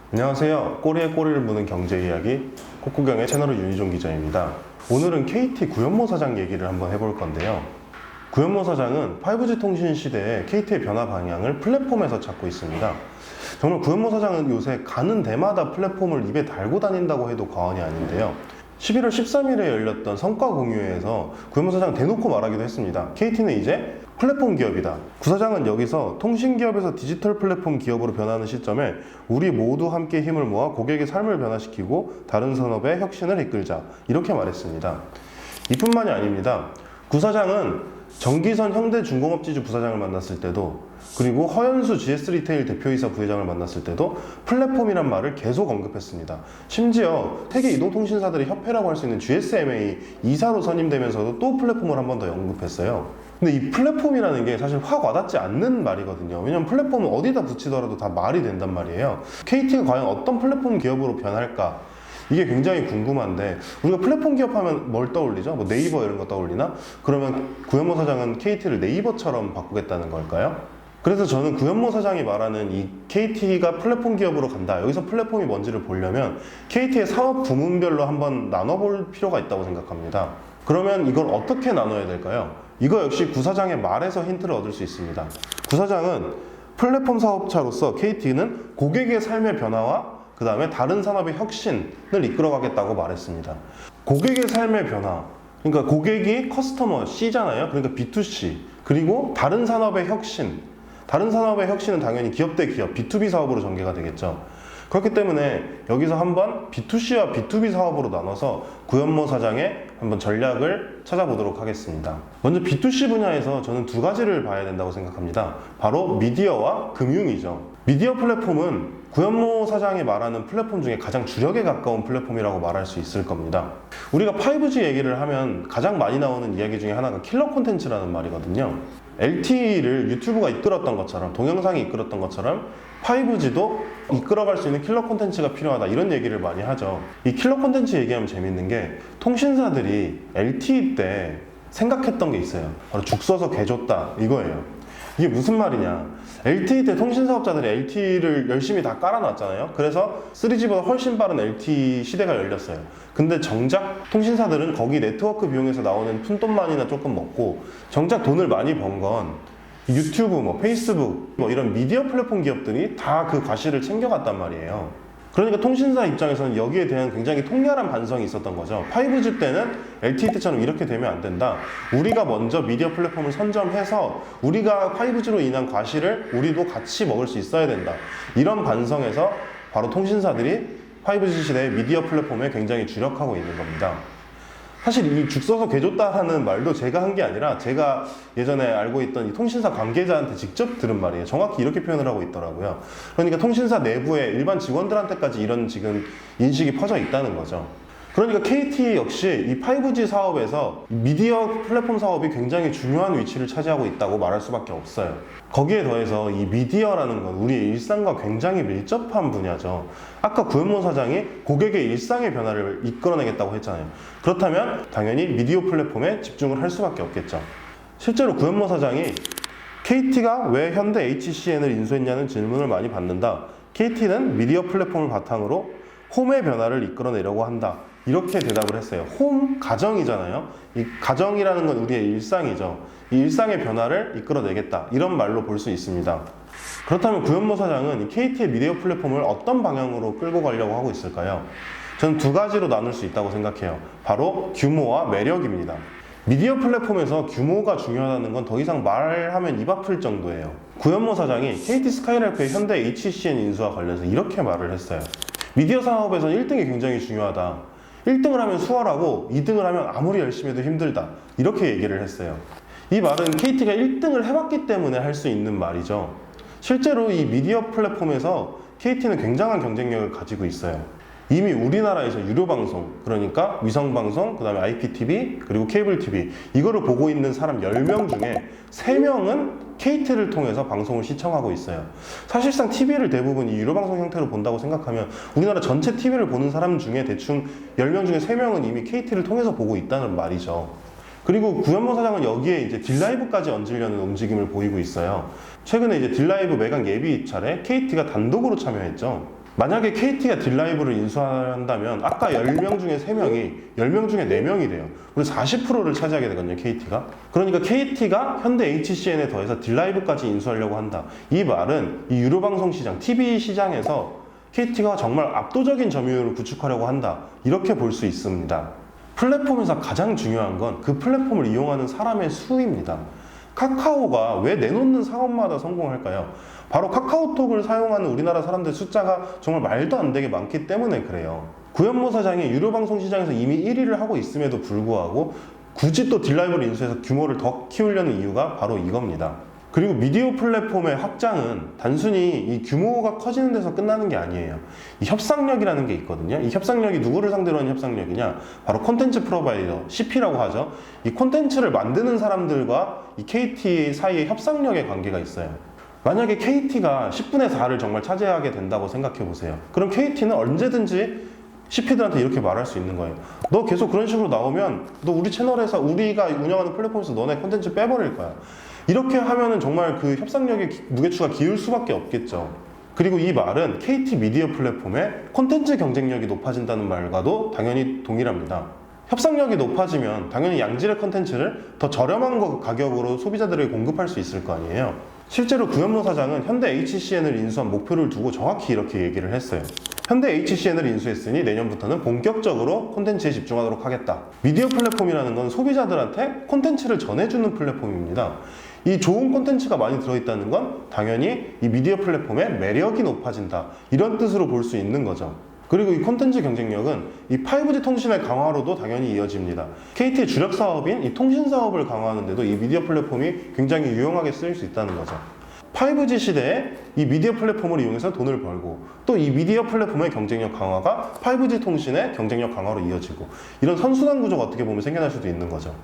안녕하세요. 꼬리에 꼬리를 무는 경제 이야기 콕구경의 채널의 윤희종 기자입니다. 오늘은 KT 구현모 사장 얘기를 한번 해볼 건데요. 구현모 사장은 5G 통신 시대에 KT의 변화 방향을 플랫폼에서 찾고 있습니다. 정말 구현모 사장은 요새 가는 데마다 플랫폼을 입에 달고 다닌다고 해도 과언이 아닌데요. 11월 13일에 열렸던 성과 공유회에서 구현모 사장은 대놓고 말하기도 했습니다. KT는 이제 플랫폼 기업이다. 구 사장은 여기서 통신 기업에서 디지털 플랫폼 기업으로 변하는 시점에 우리 모두 함께 힘을 모아 고객의 삶을 변화시키고 다른 산업의 혁신을 이끌자. 이렇게 말했습니다. 이뿐만이 아닙니다. 구 사장은 정기선 현대중공업지주 부사장을 만났을 때도, 그리고 허연수 GS 리테일 대표이사 부회장을 만났을 때도 플랫폼이란 말을 계속 언급했습니다. 심지어 세계 이동통신사들의 협회라고 할 수 있는 GSMA 이사로 선임되면서도 또 플랫폼을 한 번 더 언급했어요. 근데 이 플랫폼이라는 게 사실 확 와닿지 않는 말이거든요. 왜냐면 플랫폼은 어디다 붙이더라도 다 말이 된단 말이에요. KT가 과연 어떤 플랫폼 기업으로 변할까? 이게 굉장히 궁금한데, 우리가 플랫폼 기업하면 뭘 떠올리죠? 뭐 네이버 이런 거 떠올리나? 그러면 구현모 사장은 KT를 네이버처럼 바꾸겠다는 걸까요? 그래서 저는 구현모 사장이 말하는 이 KT가 플랫폼 기업으로 간다, 여기서 플랫폼이 뭔지를 보려면 KT의 사업 부문별로 한번 나눠볼 필요가 있다고 생각합니다. 그러면 이걸 어떻게 나눠야 될까요? 이거 역시 구 사장의 말에서 힌트를 얻을 수 있습니다. 구 사장은 플랫폼 사업차로서 KT는 고객의 삶의 변화와 그 다음에 다른 산업의 혁신을 이끌어가겠다고 말했습니다. 고객의 삶의 변화, 그러니까 고객이 커스터머 C잖아요. 그러니까 B2C. 그리고 다른 산업의 혁신. 다른 산업의 혁신은 당연히 기업 대 기업, B2B 사업으로 전개가 되겠죠. 그렇기 때문에 여기서 한번 B2C와 B2B 사업으로 나눠서 구현모 사장의 한번 전략을 찾아보도록 하겠습니다. 먼저 B2C 분야에서 저는 두 가지를 봐야 된다고 생각합니다. 바로 미디어와 금융이죠. 미디어 플랫폼은 구현모 사장이 말하는 플랫폼 중에 가장 주력에 가까운 플랫폼이라고 말할 수 있을 겁니다. 우리가 5G 얘기를 하면 가장 많이 나오는 이야기 중에 하나가 킬러 콘텐츠라는 말이거든요. LTE를 유튜브가 이끌었던 것처럼, 동영상이 이끌었던 것처럼 5G도 이끌어갈 수 있는 킬러 콘텐츠가 필요하다, 이런 얘기를 많이 하죠. 이 킬러 콘텐츠 얘기하면 재밌는 게, 통신사들이 LTE 때 생각했던 게 있어요. 바로 죽 써서 개 줬다, 이거예요. 이게 무슨 말이냐, LTE 때 통신사업자들이 LTE를 열심히 다 깔아놨잖아요. 그래서 3G보다 훨씬 빠른 LTE 시대가 열렸어요. 근데 정작 통신사들은 거기 네트워크 비용에서 나오는 푼돈만이나 조금 먹고, 정작 돈을 많이 번 건 유튜브, 뭐 페이스북, 뭐 이런 미디어 플랫폼 기업들이 다 그 과실을 챙겨갔단 말이에요. 그러니까 통신사 입장에서는 여기에 대한 굉장히 통렬한 반성이 있었던 거죠. 5G 때는 LTE 때처럼 이렇게 되면 안 된다. 우리가 먼저 미디어 플랫폼을 선점해서 우리가 5G로 인한 과실을 우리도 같이 먹을 수 있어야 된다. 이런 반성에서 바로 통신사들이 5G 시대의 미디어 플랫폼에 굉장히 주력하고 있는 겁니다. 사실 이 죽 써서 개 줬다라는 말도 제가 한 게 아니라 제가 예전에 알고 있던 이 통신사 관계자한테 직접 들은 말이에요. 정확히 이렇게 표현을 하고 있더라고요. 그러니까 통신사 내부에 일반 직원들한테까지 이런 지금 인식이 퍼져 있다는 거죠. 그러니까 KT 역시 이 5G 사업에서 미디어 플랫폼 사업이 굉장히 중요한 위치를 차지하고 있다고 말할 수밖에 없어요. 거기에 더해서 이 미디어라는 건 우리의 일상과 굉장히 밀접한 분야죠. 아까 구현모 사장이 고객의 일상의 변화를 이끌어내겠다고 했잖아요. 그렇다면 당연히 미디어 플랫폼에 집중을 할 수밖에 없겠죠. 실제로 구현모 사장이 KT가 왜 현대 HCN을 인수했냐는 질문을 많이 받는다. KT는 미디어 플랫폼을 바탕으로 홈의 변화를 이끌어내려고 한다, 이렇게 대답을 했어요. 홈, 가정이잖아요. 이 가정이라는 건 우리의 일상이죠. 이 일상의 변화를 이끌어내겠다, 이런 말로 볼 수 있습니다. 그렇다면 구현모 사장은 이 KT의 미디어 플랫폼을 어떤 방향으로 끌고 가려고 하고 있을까요? 저는 두 가지로 나눌 수 있다고 생각해요. 바로 규모와 매력입니다. 미디어 플랫폼에서 규모가 중요하다는 건 더 이상 말하면 입 아플 정도예요. 구현모 사장이 KT 스카이라이프의 현대 HCN 인수와 관련해서 이렇게 말을 했어요. 미디어 사업에서는 1등이 굉장히 중요하다. 1등을 하면 수월하고 2등을 하면 아무리 열심히 해도 힘들다, 이렇게 얘기를 했어요. 이 말은 KT가 1등을 해봤기 때문에 할 수 있는 말이죠. 실제로 이 미디어 플랫폼에서 KT는 굉장한 경쟁력을 가지고 있어요. 이미 우리나라에서 유료방송, 그러니까 위성방송, 그 다음에 IPTV, 그리고 케이블TV, 이거를 보고 있는 사람 10명 중에 3명은 KT를 통해서 방송을 시청하고 있어요. 사실상 TV를 대부분 이 유료방송 형태로 본다고 생각하면 우리나라 전체 TV를 보는 사람 중에 대충 10명 중에 3명은 이미 KT를 통해서 보고 있다는 말이죠. 그리고 구현모 사장은 여기에 이제 딜라이브까지 얹으려는 움직임을 보이고 있어요. 최근에 이제 딜라이브 매각 예비 입찰에 KT가 단독으로 참여했죠. 만약에 KT가 딜라이브를 인수한다면 아까 10명 중에 3명이 10명 중에 4명이 돼요. 그래서 40%를 차지하게 되거든요, KT가. 그러니까 KT가 현대 HCN에 더해서 딜라이브까지 인수하려고 한다. 이 말은 이 유료방송 시장, TV 시장에서 KT가 정말 압도적인 점유율을 구축하려고 한다. 이렇게 볼 수 있습니다. 플랫폼에서 가장 중요한 건 그 플랫폼을 이용하는 사람의 수입니다. 카카오가 왜 내놓는 사업마다 성공할까요? 바로 카카오톡을 사용하는 우리나라 사람들 숫자가 정말 말도 안 되게 많기 때문에 그래요. 구현모 사장이 유료방송 시장에서 이미 1위를 하고 있음에도 불구하고 굳이 또 딜라이브를 인수해서 규모를 더 키우려는 이유가 바로 이겁니다. 그리고 미디어 플랫폼의 확장은 단순히 이 규모가 커지는 데서 끝나는 게 아니에요. 이 협상력이라는 게 있거든요. 이 협상력이 누구를 상대로 하는 협상력이냐? 바로 콘텐츠 프로바이더, CP라고 하죠. 이 콘텐츠를 만드는 사람들과 이 KT 사이의 협상력의 관계가 있어요. 만약에 KT가 10분의 4를 정말 차지하게 된다고 생각해 보세요. 그럼 KT는 언제든지 CP들한테 이렇게 말할 수 있는 거예요. 너 계속 그런 식으로 나오면 너 우리 채널에서 우리가 운영하는 플랫폼에서 너네 콘텐츠 빼버릴 거야. 이렇게 하면은 정말 그 협상력의 무게추가 기울 수밖에 없겠죠. 그리고 이 말은 KT 미디어 플랫폼의 콘텐츠 경쟁력이 높아진다는 말과도 당연히 동일합니다. 협상력이 높아지면 당연히 양질의 콘텐츠를 더 저렴한 가격으로 소비자들에게 공급할 수 있을 거 아니에요. 실제로 구현모 사장은 현대 HCN을 인수한 목표를 두고 정확히 이렇게 얘기를 했어요. 현대 HCN을 인수했으니 내년부터는 본격적으로 콘텐츠에 집중하도록 하겠다. 미디어 플랫폼이라는 건 소비자들한테 콘텐츠를 전해주는 플랫폼입니다. 이 좋은 콘텐츠가 많이 들어있다는 건 당연히 이 미디어 플랫폼의 매력이 높아진다. 이런 뜻으로 볼 수 있는 거죠. 그리고 이 콘텐츠 경쟁력은 이 5G 통신의 강화로도 당연히 이어집니다. KT의 주력 사업인 이 통신 사업을 강화하는데도 이 미디어 플랫폼이 굉장히 유용하게 쓰일 수 있다는 거죠. 5G 시대에 이 미디어 플랫폼을 이용해서 돈을 벌고 또 이 미디어 플랫폼의 경쟁력 강화가 5G 통신의 경쟁력 강화로 이어지고 이런 선순환 구조가 어떻게 보면 생겨날 수도 있는 거죠.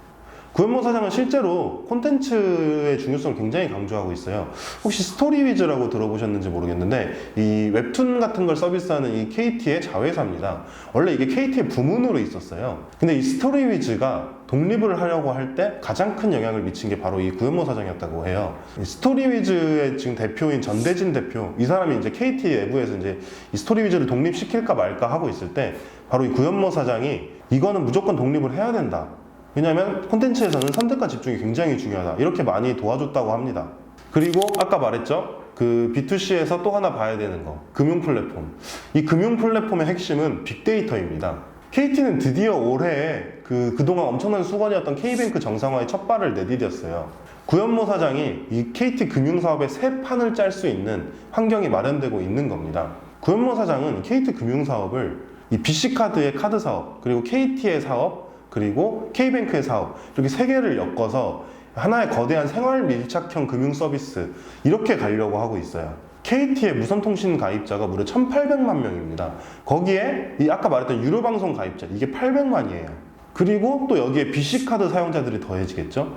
구현모 사장은 실제로 콘텐츠의 중요성을 굉장히 강조하고 있어요. 혹시 스토리위즈라고 들어보셨는지 모르겠는데 이 웹툰 같은 걸 서비스하는 이 KT의 자회사입니다. 원래 이게 KT의 부문으로 있었어요. 근데 이 스토리위즈가 독립을 하려고 할 때 가장 큰 영향을 미친 게 바로 이 구현모 사장이었다고 해요. 이 스토리위즈의 지금 대표인 전대진 대표, 이 사람이 이제 KT 내부에서 이제 이 스토리위즈를 독립시킬까 말까 하고 있을 때 바로 이 구현모 사장이 이거는 무조건 독립을 해야 된다. 왜냐하면 콘텐츠에서는 선택과 집중이 굉장히 중요하다. 이렇게 많이 도와줬다고 합니다. 그리고 아까 말했죠? 그 B2C에서 또 하나 봐야 되는 거. 금융 플랫폼. 이 금융 플랫폼의 핵심은 빅데이터입니다. KT는 드디어 올해 그동안 엄청난 수건이었던 K뱅크 정상화의 첫 발을 내디뎠어요. 구현모 사장이 이 KT 금융사업의 새 판을 짤 수 있는 환경이 마련되고 있는 겁니다. 구현모 사장은 KT 금융사업을 이 BC카드의 카드 사업, 그리고 KT의 사업, 그리고 K뱅크의 사업 이렇게 세 개를 엮어서 하나의 거대한 생활 밀착형 금융 서비스 이렇게 가려고 하고 있어요. KT의 무선통신 가입자가 무려 1,800만 명입니다. 거기에 이 아까 말했던 유료방송 가입자 이게 800만이에요. 그리고 또 여기에 BC카드 사용자들이 더해지겠죠.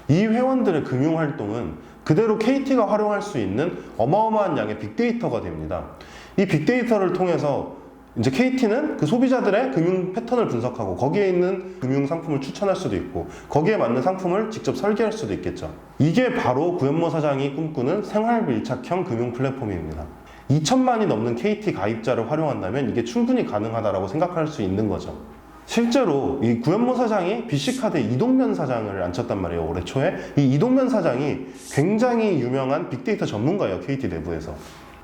이 회원들의 금융활동은 그대로 KT가 활용할 수 있는 어마어마한 양의 빅데이터가 됩니다. 이 빅데이터를 통해서 이제 KT는 그 소비자들의 금융 패턴을 분석하고 거기에 있는 금융 상품을 추천할 수도 있고 거기에 맞는 상품을 직접 설계할 수도 있겠죠. 이게 바로 구현모 사장이 꿈꾸는 생활 밀착형 금융 플랫폼입니다. 2천만이 넘는 KT 가입자를 활용한다면 이게 충분히 가능하다고 생각할 수 있는 거죠. 실제로 이 구현모 사장이 BC카드의 이동면 사장을 앉혔단 말이에요. 올해 초에. 이 이동면 사장이 굉장히 유명한 빅데이터 전문가예요. KT 내부에서.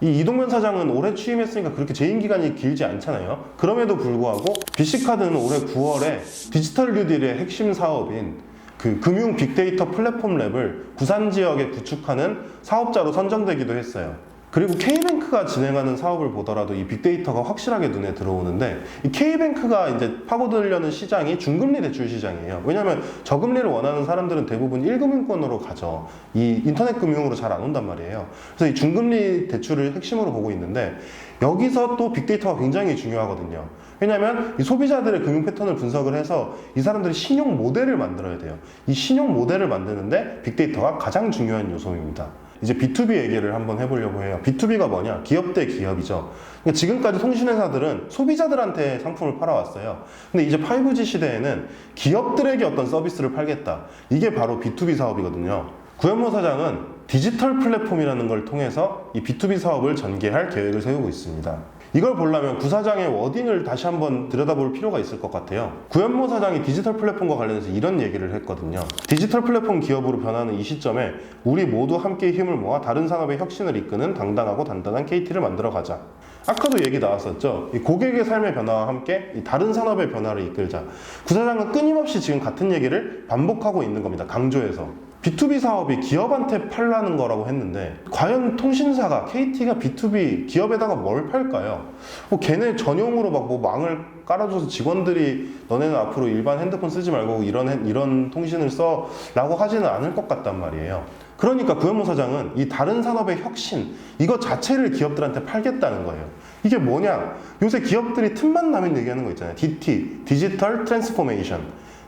이 이동면 사장은 올해 취임했으니까 그렇게 재임 기간이 길지 않잖아요. 그럼에도 불구하고 BC카드는 올해 9월에 디지털 뉴딜의 핵심 사업인 그 금융 빅데이터 플랫폼 랩을 부산 지역에 구축하는 사업자로 선정되기도 했어요. 그리고 K뱅크가 진행하는 사업을 보더라도 이 빅데이터가 확실하게 눈에 들어오는데 이 K뱅크가 이제 파고들려는 시장이 중금리 대출 시장이에요. 왜냐하면 저금리를 원하는 사람들은 대부분 1금융권으로 가죠. 이 인터넷 금융으로 잘 안 온단 말이에요. 그래서 이 중금리 대출을 핵심으로 보고 있는데 여기서 또 빅데이터가 굉장히 중요하거든요. 왜냐하면 이 소비자들의 금융 패턴을 분석을 해서 이 사람들이 신용 모델을 만들어야 돼요. 이 신용 모델을 만드는데 빅데이터가 가장 중요한 요소입니다. 이제 B2B 얘기를 한번 해보려고 해요. B2B가 뭐냐? 기업 대 기업이죠. 그러니까 지금까지 통신회사들은 소비자들한테 상품을 팔아왔어요. 근데 이제 5G 시대에는 기업들에게 어떤 서비스를 팔겠다. 이게 바로 B2B 사업이거든요. 구현모 사장은 디지털 플랫폼이라는 걸 통해서 이 B2B 사업을 전개할 계획을 세우고 있습니다. 이걸 보려면 구사장의 워딩을 다시 한번 들여다볼 필요가 있을 것 같아요. 구현모 사장이 디지털 플랫폼과 관련해서 이런 얘기를 했거든요. 디지털 플랫폼 기업으로 변하는 이 시점에 우리 모두 함께 힘을 모아 다른 산업의 혁신을 이끄는 당당하고 단단한 KT를 만들어 가자. 아까도 얘기 나왔었죠. 이 고객의 삶의 변화와 함께 이 다른 산업의 변화를 이끌자. 구사장은 끊임없이 지금 같은 얘기를 반복하고 있는 겁니다. 강조해서. B2B 사업이 기업한테 팔라는 거라고 했는데 과연 통신사가 KT가 B2B 기업에다가 뭘 팔까요? 뭐 걔네 전용으로 막 뭐 망을 깔아줘서 직원들이 너네는 앞으로 일반 핸드폰 쓰지 말고 이런 통신을 써 라고 하지는 않을 것 같단 말이에요. 그러니까 구현모 사장은 이 다른 산업의 혁신 이거 자체를 기업들한테 팔겠다는 거예요. 이게 뭐냐? 요새 기업들이 틈만 나면 얘기하는 거 있잖아요. DT, 디지털 트랜스포메이션,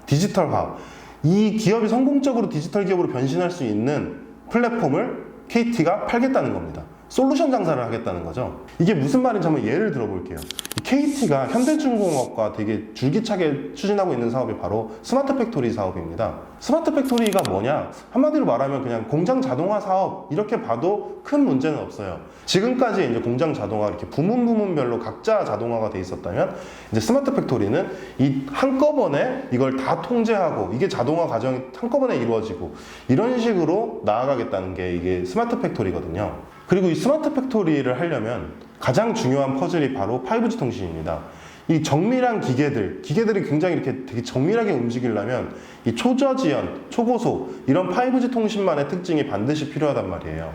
디지털화. 이 기업이 성공적으로 디지털 기업으로 변신할 수 있는 플랫폼을 KT가 팔겠다는 겁니다. 솔루션 장사를 하겠다는 거죠. 이게 무슨 말인지 한번 예를 들어볼게요. KT가 현대중공업과 되게 줄기차게 추진하고 있는 사업이 바로 스마트 팩토리 사업입니다. 스마트 팩토리가 뭐냐? 한마디로 말하면 그냥 공장 자동화 사업 이렇게 봐도 큰 문제는 없어요. 지금까지 이제 공장 자동화 이렇게 부문별로 각자 자동화가 돼 있었다면 이제 스마트 팩토리는 이 한꺼번에 이걸 다 통제하고 이게 자동화 과정이 한꺼번에 이루어지고 이런 식으로 나아가겠다는 게 이게 스마트 팩토리거든요. 그리고 이 스마트 팩토리를 하려면 가장 중요한 퍼즐이 바로 5G 통신입니다. 이 정밀한 기계들이 굉장히 이렇게 되게 정밀하게 움직이려면 이 초저지연, 초고속 이런 5G 통신만의 특징이 반드시 필요하단 말이에요.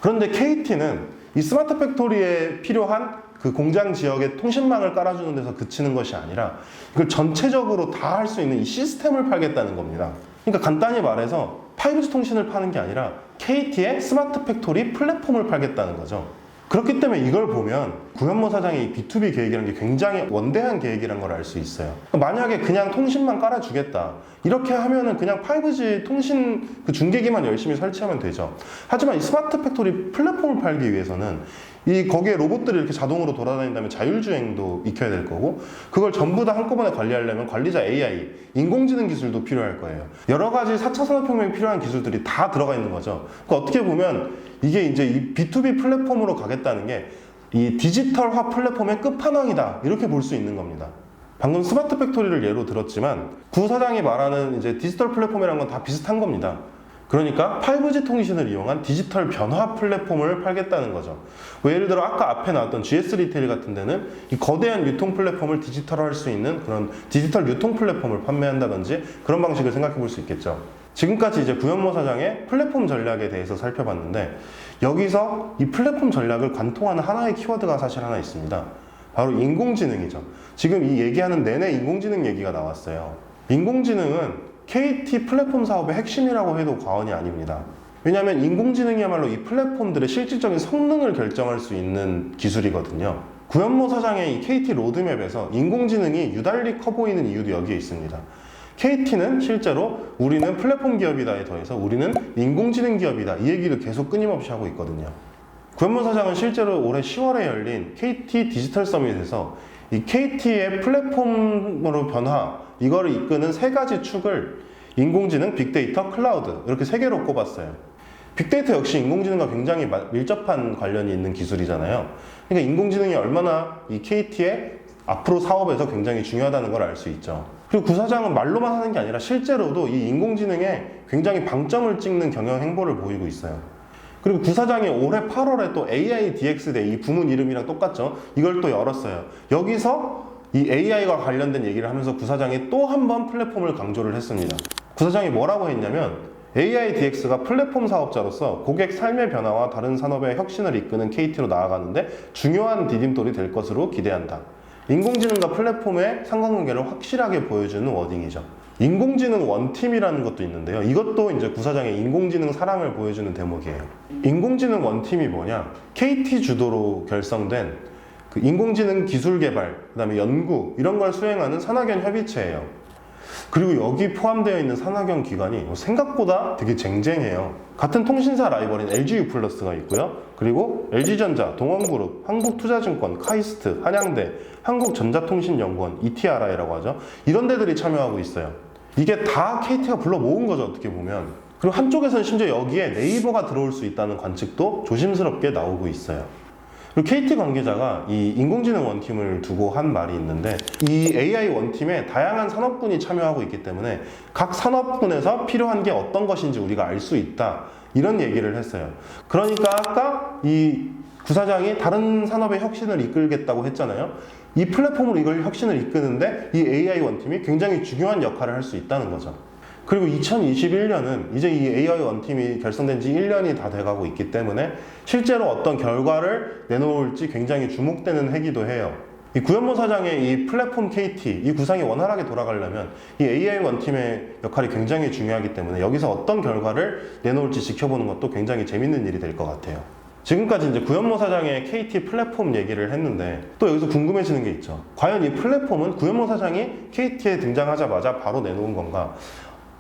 그런데 KT는 이 스마트 팩토리에 필요한 그 공장 지역의 통신망을 깔아주는 데서 그치는 것이 아니라 이걸 전체적으로 다 할 수 있는 이 시스템을 팔겠다는 겁니다. 그러니까 간단히 말해서 5G 통신을 파는 게 아니라 KT의 스마트 팩토리 플랫폼을 팔겠다는 거죠. 그렇기 때문에 이걸 보면 구현모 사장의 이 B2B 계획이라는 게 굉장히 원대한 계획이라는 걸 알 수 있어요. 만약에 그냥 통신만 깔아주겠다 이렇게 하면은 그냥 5G 통신 그 중계기만 열심히 설치하면 되죠. 하지만 이 스마트 팩토리 플랫폼을 팔기 위해서는 거기에 로봇들이 이렇게 자동으로 돌아다닌다면 자율주행도 익혀야 될 거고 그걸 전부 다 한꺼번에 관리하려면 관리자 AI, 인공지능 기술도 필요할 거예요. 여러 가지 4차 산업혁명에 필요한 기술들이 다 들어가 있는 거죠. 그러니까 어떻게 보면 이게 이제 이 B2B 플랫폼으로 가겠다는 게 이 디지털화 플랫폼의 끝판왕이다 이렇게 볼 수 있는 겁니다. 방금 스마트 팩토리를 예로 들었지만 구 사장이 말하는 이제 디지털 플랫폼이라는 건 다 비슷한 겁니다. 그러니까 5G 통신을 이용한 디지털 변화 플랫폼을 팔겠다는 거죠. 뭐 예를 들어 아까 앞에 나왔던 GS 리테일 같은 데는 이 거대한 유통 플랫폼을 디지털화할 수 있는 그런 디지털 유통 플랫폼을 판매한다든지 그런 방식을 생각해 볼 수 있겠죠. 지금까지 이제 구현모 사장의 플랫폼 전략에 대해서 살펴봤는데 여기서 이 플랫폼 전략을 관통하는 하나의 키워드가 사실 하나 있습니다. 바로 인공지능이죠. 지금 이 얘기하는 내내 인공지능 얘기가 나왔어요. 인공지능은 KT 플랫폼 사업의 핵심이라고 해도 과언이 아닙니다. 왜냐하면 인공지능이야말로 이 플랫폼들의 실질적인 성능을 결정할 수 있는 기술이거든요. 구현모 사장의 이 KT 로드맵에서 인공지능이 유달리 커 보이는 이유도 여기에 있습니다. KT는 실제로 우리는 플랫폼 기업이다에 더해서 우리는 인공지능 기업이다 이 얘기를 계속 끊임없이 하고 있거든요. 구현모 사장은 실제로 올해 10월에 열린 KT 디지털 서밋에서 이 KT의 플랫폼으로 변화 이거를 이끄는 세 가지 축을 인공지능, 빅데이터, 클라우드 이렇게 세 개로 꼽았어요. 빅데이터 역시 인공지능과 굉장히 밀접한 관련이 있는 기술이잖아요. 그러니까 인공지능이 얼마나 이 KT의 앞으로 사업에서 굉장히 중요하다는 걸 알 수 있죠. 그리고 구 사장은 말로만 하는 게 아니라 실제로도 이 인공지능에 굉장히 방점을 찍는 경영 행보를 보이고 있어요. 그리고 구 사장이 올해 8월에 또 AI DX 대 이 부문 이름이랑 똑같죠. 이걸 또 열었어요. 여기서 이 AI와 관련된 얘기를 하면서 구 사장이 또 한 번 플랫폼을 강조를 했습니다. 구 사장이 뭐라고 했냐면 AI DX가 플랫폼 사업자로서 고객 삶의 변화와 다른 산업의 혁신을 이끄는 KT로 나아가는데 중요한 디딤돌이 될 것으로 기대한다. 인공지능과 플랫폼의 상관관계를 확실하게 보여주는 워딩이죠. 인공지능 원팀이라는 것도 있는데요. 이것도 이제 구 사장의 인공지능 사랑을 보여주는 대목이에요. 인공지능 원팀이 뭐냐? KT 주도로 결성된 그 인공지능 기술 개발, 그 다음에 연구 이런 걸 수행하는 산학연 협의체예요. 그리고 여기 포함되어 있는 산학연 기관이 생각보다 되게 쟁쟁해요. 같은 통신사 라이벌인 LG유플러스가 있고요. 그리고 LG전자, 동원그룹, 한국투자증권, 카이스트, 한양대, 한국전자통신연구원, ETRI라고 하죠. 이런 데들이 참여하고 있어요. 이게 다 KT가 불러 모은 거죠, 어떻게 보면. 그리고 한쪽에서는 심지어 여기에 네이버가 들어올 수 있다는 관측도 조심스럽게 나오고 있어요. 그리고 KT 관계자가 이 인공지능 원팀을 두고 한 말이 있는데, 이 AI 원팀에 다양한 산업군이 참여하고 있기 때문에 각 산업군에서 필요한 게 어떤 것인지 우리가 알 수 있다, 이런 얘기를 했어요. 그러니까 아까 이 구사장이 다른 산업의 혁신을 이끌겠다고 했잖아요. 이 플랫폼으로 이걸 혁신을 이끄는데 이 AI 원팀이 굉장히 중요한 역할을 할 수 있다는 거죠. 그리고 2021년은 이제 이 AI 원팀이 결성된 지 1년이 다 돼가고 있기 때문에 실제로 어떤 결과를 내놓을지 굉장히 주목되는 해기도 해요. 이 구현모 사장의 이 플랫폼 KT, 이 구상이 원활하게 돌아가려면 이 AI 원팀의 역할이 굉장히 중요하기 때문에 여기서 어떤 결과를 내놓을지 지켜보는 것도 굉장히 재밌는 일이 될 것 같아요. 지금까지 이제 구현모 사장의 KT 플랫폼 얘기를 했는데, 또 여기서 궁금해지는 게 있죠. 과연 이 플랫폼은 구현모 사장이 KT에 등장하자마자 바로 내놓은 건가?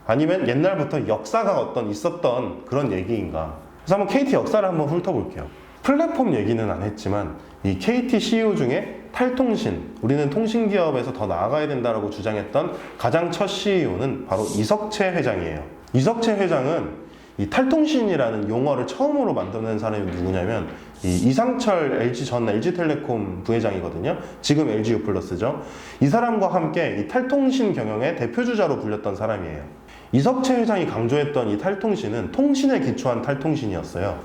아니면 옛날부터 역사가 어떤 있었던 그런 얘기인가? 그래서 한번 KT 역사를 한번 훑어볼게요. 플랫폼 얘기는 안 했지만 이 KT CEO 중에 탈통신, 우리는 통신기업에서 더 나아가야 된다라고 주장했던 가장 첫 CEO는 바로 이석채 회장이에요. 이석채 회장은 이 탈통신이라는 용어를 처음으로 만들어낸 사람이 누구냐면 이 이상철 전 LG텔레콤 부회장이거든요. 지금 LG유플러스죠. 이 사람과 함께 이 탈통신 경영의 대표주자로 불렸던 사람이에요. 이석채 회장이 강조했던 이 탈통신은 통신에 기초한 탈통신이었어요.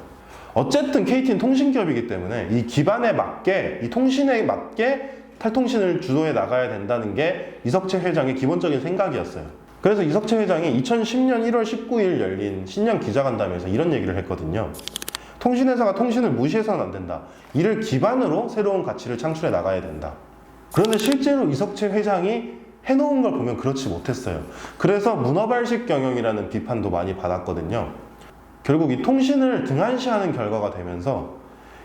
어쨌든 KT는 통신기업이기 때문에 이 기반에 맞게, 이 통신에 맞게 탈통신을 주도해 나가야 된다는 게 이석채 회장의 기본적인 생각이었어요. 그래서 이석채 회장이 2010년 1월 19일 열린 신년 기자간담회에서 이런 얘기를 했거든요. 통신회사가 통신을 무시해서는 안 된다. 이를 기반으로 새로운 가치를 창출해 나가야 된다. 그런데 실제로 이석채 회장이 해놓은 걸 보면 그렇지 못했어요. 그래서 문어발식 경영이라는 비판도 많이 받았거든요. 결국 이 통신을 등한시하는 결과가 되면서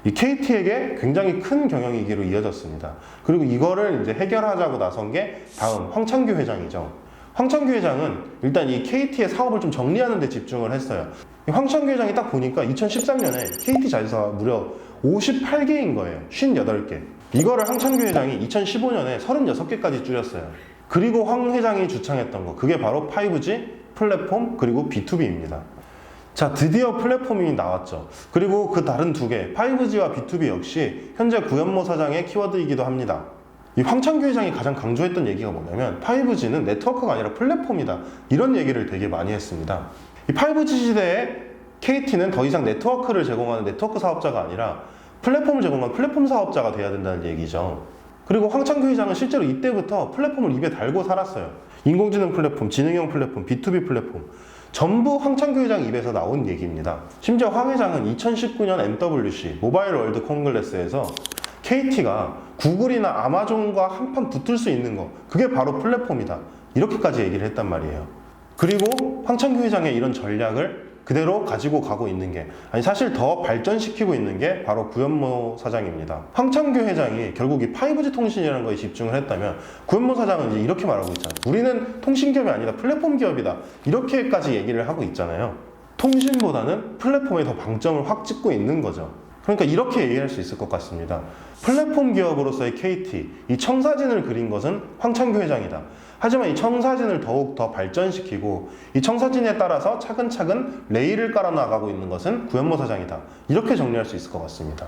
이 KT에게 굉장히 큰 경영위기로 이어졌습니다. 그리고 이거를 이제 해결하자고 나선 게 다음 황창규 회장이죠. 황창규 회장은 일단 이 KT의 사업을 좀 정리하는 데 집중을 했어요. 황창규 회장이 딱 보니까 2013년에 KT 자회사가 무려 58개인 거예요. 58개. 이거를 황창규 회장이 2015년에 36개까지 줄였어요. 그리고 황 회장이 주창했던 거, 그게 바로 5G, 플랫폼, 그리고 B2B입니다. 자, 드디어 플랫폼이 나왔죠. 그리고 그 다른 두 개, 5G와 B2B 역시 현재 구현모 사장의 키워드이기도 합니다. 이 황창규 회장이 가장 강조했던 얘기가 뭐냐면 5G는 네트워크가 아니라 플랫폼이다, 이런 얘기를 되게 많이 했습니다. 이 5G 시대에 KT는 더 이상 네트워크를 제공하는 네트워크 사업자가 아니라 플랫폼을 제공하는 플랫폼 사업자가 돼야 된다는 얘기죠. 그리고 황창규 회장은 실제로 이때부터 플랫폼을 입에 달고 살았어요. 인공지능 플랫폼, 지능형 플랫폼, B2B 플랫폼, 전부 황창규 회장 입에서 나온 얘기입니다. 심지어 황 회장은 2019년 MWC 모바일 월드 콩글레스에서 KT가 구글이나 아마존과 한판 붙을 수 있는 거, 그게 바로 플랫폼이다, 이렇게까지 얘기를 했단 말이에요. 그리고 황창규 회장의 이런 전략을 그대로 가지고 가고 있는 게, 아니 사실 더 발전시키고 있는 게 바로 구현모 사장입니다. 황창규 회장이 결국 이 5G 통신이라는 거에 집중을 했다면 구현모 사장은 이제 이렇게 말하고 있잖아요. 우리는 통신기업이 아니다, 플랫폼 기업이다, 이렇게까지 얘기를 하고 있잖아요. 통신보다는 플랫폼에 더 방점을 확 찍고 있는 거죠. 그러니까 이렇게 얘기할 수 있을 것 같습니다. 플랫폼 기업으로서의 KT, 이 청사진을 그린 것은 황창규 회장이다. 하지만 이 청사진을 더욱 더 발전시키고 이 청사진에 따라서 차근차근 레일을 깔아나가고 있는 것은 구현모 사장이다, 이렇게 정리할 수 있을 것 같습니다.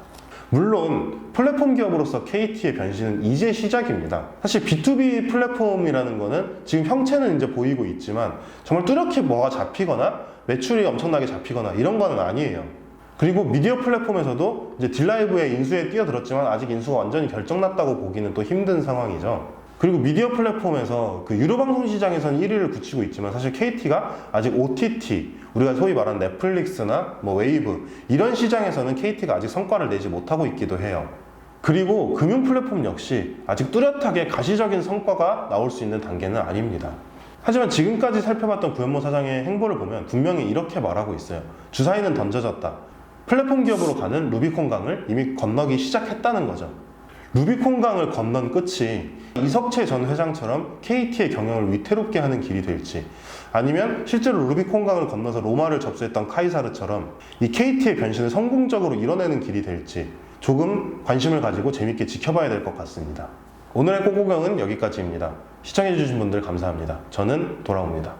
물론 플랫폼 기업으로서 KT의 변신은 이제 시작입니다. 사실 B2B 플랫폼이라는 거는 지금 형체는 이제 보이고 있지만 정말 뚜렷이 뭐가 잡히거나 매출이 엄청나게 잡히거나 이런 거는 아니에요. 그리고 미디어 플랫폼에서도 이제 딜라이브의 인수에 뛰어들었지만 아직 인수가 완전히 결정났다고 보기는 또 힘든 상황이죠. 그리고 미디어 플랫폼에서 그 유료 방송 시장에서는 1위를 굳히고 있지만 사실 KT가 아직 OTT, 우리가 소위 말하는 넷플릭스나 뭐 웨이브, 이런 시장에서는 KT가 아직 성과를 내지 못하고 있기도 해요. 그리고 금융 플랫폼 역시 아직 뚜렷하게 가시적인 성과가 나올 수 있는 단계는 아닙니다. 하지만 지금까지 살펴봤던 구현모 사장의 행보를 보면 분명히 이렇게 말하고 있어요. 주사위는 던져졌다. 플랫폼 기업으로 가는 루비콘강을 이미 건너기 시작했다는 거죠. 루비콘강을 건넌 끝이 이석채 전 회장처럼 KT의 경영을 위태롭게 하는 길이 될지, 아니면 실제로 루비콘강을 건너서 로마를 접수했던 카이사르처럼 이 KT의 변신을 성공적으로 이뤄내는 길이 될지 조금 관심을 가지고 재밌게 지켜봐야 될 것 같습니다. 오늘의 꼬꼬경은 여기까지입니다. 시청해주신 분들 감사합니다. 저는 돌아옵니다.